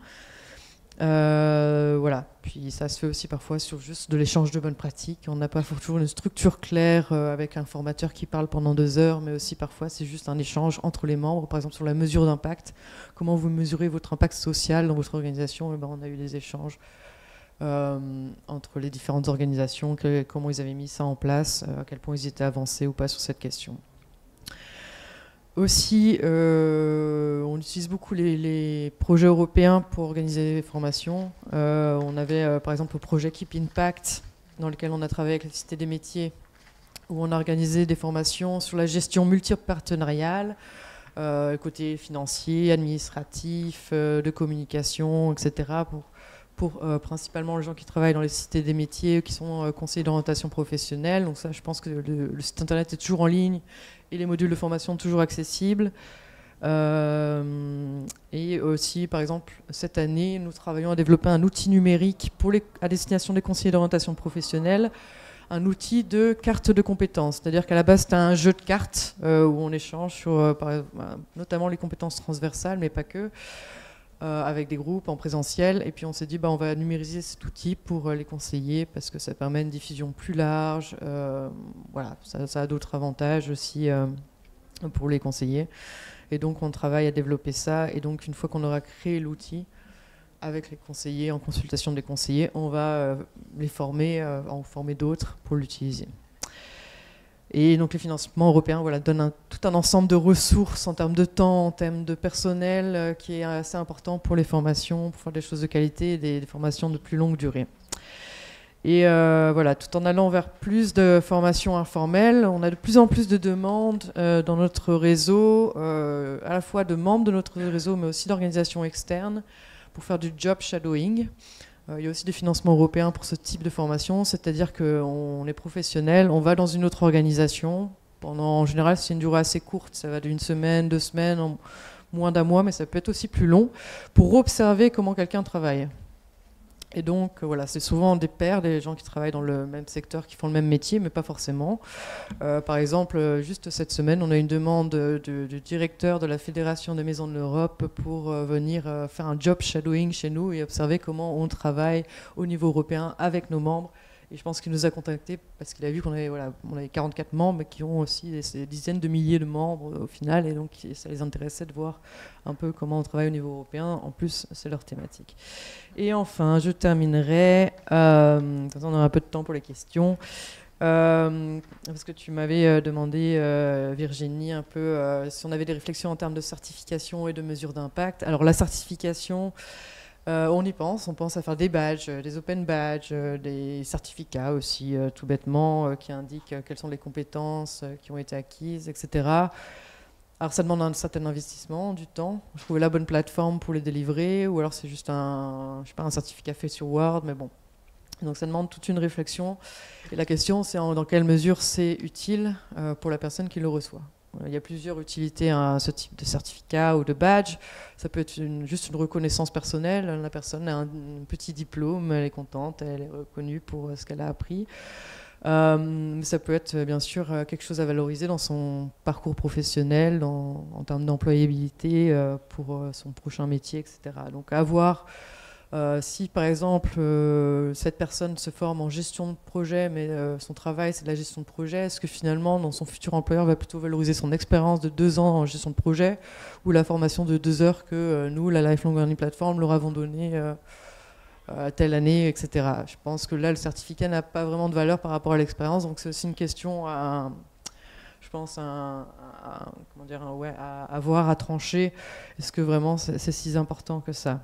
Voilà. Puis ça se fait aussi parfois sur juste de l'échange de bonnes pratiques. On n'a pas toujours une structure claire avec un formateur qui parle pendant 2 heures, mais aussi parfois c'est juste un échange entre les membres, par exemple sur la mesure d'impact. Comment vous mesurez votre impact social dans votre organisation? On a eu des échanges entre les différentes organisations, comment ils avaient mis ça en place, à quel point ils étaient avancés ou pas sur cette question. Aussi, on utilise beaucoup les projets européens pour organiser des formations. On avait par exemple le projet Keep Impact, dans lequel on a travaillé avec la Cité des métiers, où on a organisé des formations sur la gestion multipartenariale, côté financier, administratif, de communication, etc., pour principalement les gens qui travaillent dans les cités des métiers, qui sont conseillers d'orientation professionnelle. Donc ça, je pense que le site internet est toujours en ligne et les modules de formation toujours accessibles. Et aussi, par exemple, cette année, nous travaillons à développer un outil numérique à destination des conseillers d'orientation professionnelle, un outil de carte de compétences. C'est-à-dire qu'à la base, c'est un jeu de cartes où on échange sur notamment les compétences transversales, mais pas que, avec des groupes en présentiel. Et puis on s'est dit, on va numériser cet outil pour les conseillers parce que ça permet une diffusion plus large. Voilà, ça a d'autres avantages aussi pour les conseillers. Et donc on travaille à développer ça. Et donc une fois qu'on aura créé l'outil avec les conseillers, en consultation des conseillers, on va les former, en former d'autres pour l'utiliser. Et donc les financements européens donnent tout un ensemble de ressources en termes de temps, en termes de personnel, qui est assez important pour les formations, pour faire des choses de qualité, des formations de plus longue durée. Et tout en allant vers plus de formations informelles, on a de plus en plus de demandes dans notre réseau, à la fois de membres de notre réseau, mais aussi d'organisations externes, pour faire du job shadowing. Il y a aussi des financements européens pour ce type de formation, c'est-à-dire qu'on est professionnel, on va dans une autre organisation. En général, c'est une durée assez courte, ça va d'une semaine, 2 semaines, moins d'1 mois, mais ça peut être aussi plus long, pour observer comment quelqu'un travaille. Et donc, c'est souvent des pairs, des gens qui travaillent dans le même secteur, qui font le même métier, mais pas forcément. Par exemple, juste cette semaine, on a une demande du directeur de la Fédération des maisons de l'Europe pour venir faire un job shadowing chez nous et observer comment on travaille au niveau européen avec nos membres. Et je pense qu'il nous a contactés parce qu'il a vu qu'on avait 44 membres qui ont aussi des dizaines de milliers de membres au final. Et donc, ça les intéressait de voir un peu comment on travaille au niveau européen. En plus, c'est leur thématique. Et enfin, je terminerai. On aura un peu de temps pour les questions. Parce que tu m'avais demandé, Virginie, un peu si on avait des réflexions en termes de certification et de mesure d'impact. Alors, la certification... on y pense, on pense à faire des badges, des open badges, des certificats aussi, tout bêtement, qui indiquent quelles sont les compétences qui ont été acquises, etc. Alors ça demande un certain investissement, du temps. Trouver la bonne plateforme pour les délivrer, ou alors c'est juste un certificat fait sur Word, mais bon. Donc ça demande toute une réflexion. Et la question, c'est dans quelle mesure c'est utile pour la personne qui le reçoit. Il y a plusieurs utilités à ce type de certificat ou de badge. Ça peut être juste une reconnaissance personnelle. La personne a un petit diplôme, elle est contente, elle est reconnue pour ce qu'elle a appris. Ça peut être bien sûr quelque chose à valoriser dans son parcours professionnel, en termes d'employabilité pour son prochain métier, etc. Donc à voir. Si par exemple cette personne se forme en gestion de projet, mais son travail c'est de la gestion de projet, est-ce que finalement dans son futur employeur va plutôt valoriser son expérience de 2 ans en gestion de projet ou la formation de 2 heures que nous, la Lifelong Learning Platform, leur avons donnée à telle année, etc. Je pense que là le certificat n'a pas vraiment de valeur par rapport à l'expérience, donc c'est aussi une question à voir, à trancher. Est-ce que vraiment c'est si important que ça?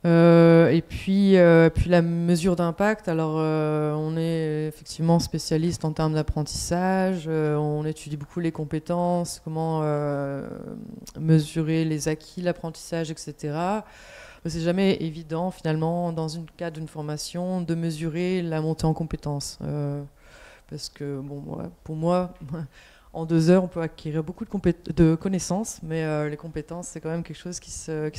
Et puis la mesure d'impact, alors on est effectivement spécialiste en termes d'apprentissage, on étudie beaucoup les compétences, comment mesurer les acquis, l'apprentissage, etc. C'est jamais évident finalement dans le cadre d'une formation de mesurer la montée en compétences. Parce que bon, pour moi, en 2 heures, on peut acquérir beaucoup de connaissances, mais les compétences, c'est quand même quelque chose qui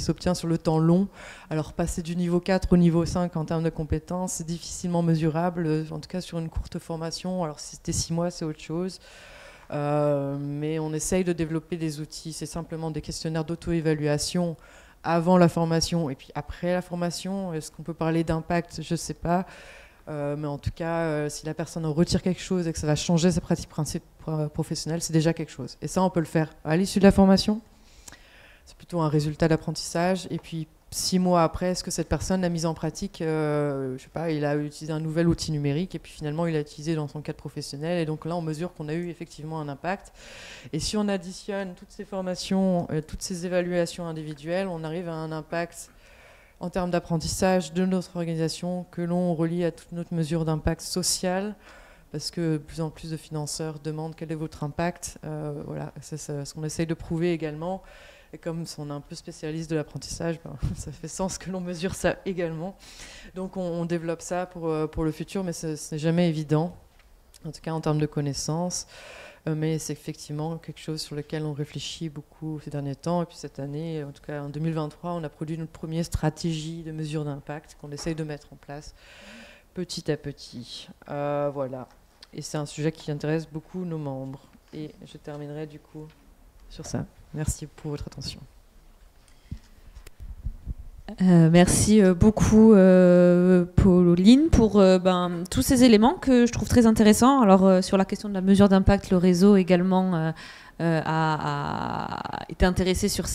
s'obtient sur le temps long. Alors passer du niveau 4 au niveau 5 en termes de compétences, c'est difficilement mesurable, en tout cas sur une courte formation. Alors si c'était 6 mois, c'est autre chose. Mais on essaye de développer des outils. C'est simplement des questionnaires d'auto-évaluation avant la formation et puis après la formation. Est-ce qu'on peut parler d'impact? Je ne sais pas. Mais en tout cas, si la personne en retire quelque chose et que ça va changer sa pratique professionnelle, c'est déjà quelque chose. Et ça, on peut le faire à l'issue de la formation. C'est plutôt un résultat d'apprentissage. Et puis, 6 mois après, est-ce que cette personne a mis en pratique, je sais pas, il a utilisé un nouvel outil numérique et puis finalement, il l'a utilisé dans son cadre professionnel. Et donc là, on mesure qu'on a eu effectivement un impact. Et si on additionne toutes ces formations, toutes ces évaluations individuelles, on arrive à un impact en termes d'apprentissage de notre organisation que l'on relie à toute notre mesure d'impact social, parce que de plus en plus de financeurs demandent quel est votre impact. Voilà, c'est ce qu'on essaye de prouver également. Et comme on est un peu spécialiste de l'apprentissage, ça fait sens que l'on mesure ça également. Donc on développe ça pour le futur, mais ce n'est jamais évident, en tout cas en termes de connaissances. Mais c'est effectivement quelque chose sur lequel on réfléchit beaucoup ces derniers temps. Et puis cette année, en tout cas en 2023, on a produit notre première stratégie de mesure d'impact qu'on essaye de mettre en place petit à petit. Voilà. Et c'est un sujet qui intéresse beaucoup nos membres. Et je terminerai du coup sur ça. Merci pour votre attention. Merci beaucoup Pauline pour tous ces éléments que je trouve très intéressants. Alors sur la question de la mesure d'impact, le réseau également a été intéressé sur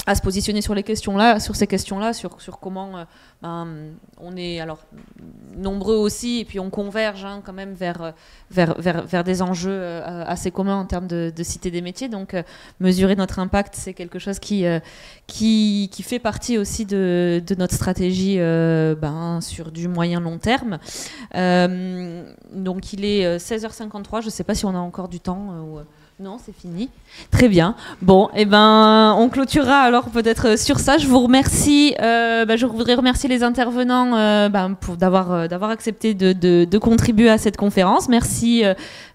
à se positionner sur ces questions-là, sur comment on est alors nombreux aussi, et puis on converge quand même vers des enjeux assez communs en termes de cité des métiers. Donc mesurer notre impact, c'est quelque chose qui fait partie aussi de notre stratégie sur du moyen long terme. Donc il est 16h53, je ne sais pas si on a encore du temps Non, c'est fini. Très bien. Bon, on clôturera alors peut-être sur ça. Je vous remercie. Je voudrais remercier les intervenants d'avoir accepté de contribuer à cette conférence. Merci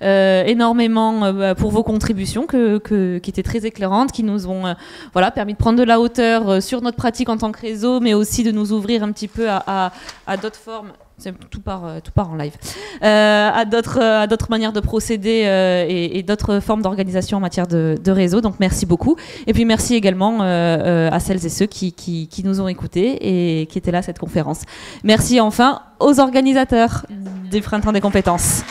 énormément pour vos contributions qui étaient très éclairantes, qui nous ont permis de prendre de la hauteur sur notre pratique en tant que réseau, mais aussi de nous ouvrir un petit peu à d'autres formes. C'est tout part en live. À d'autres manières de procéder et d'autres formes d'organisation en matière de réseau. Donc merci beaucoup. Et puis merci également à celles et ceux qui nous ont écoutés et qui étaient là à cette conférence. Merci enfin aux organisateurs du Printemps des compétences.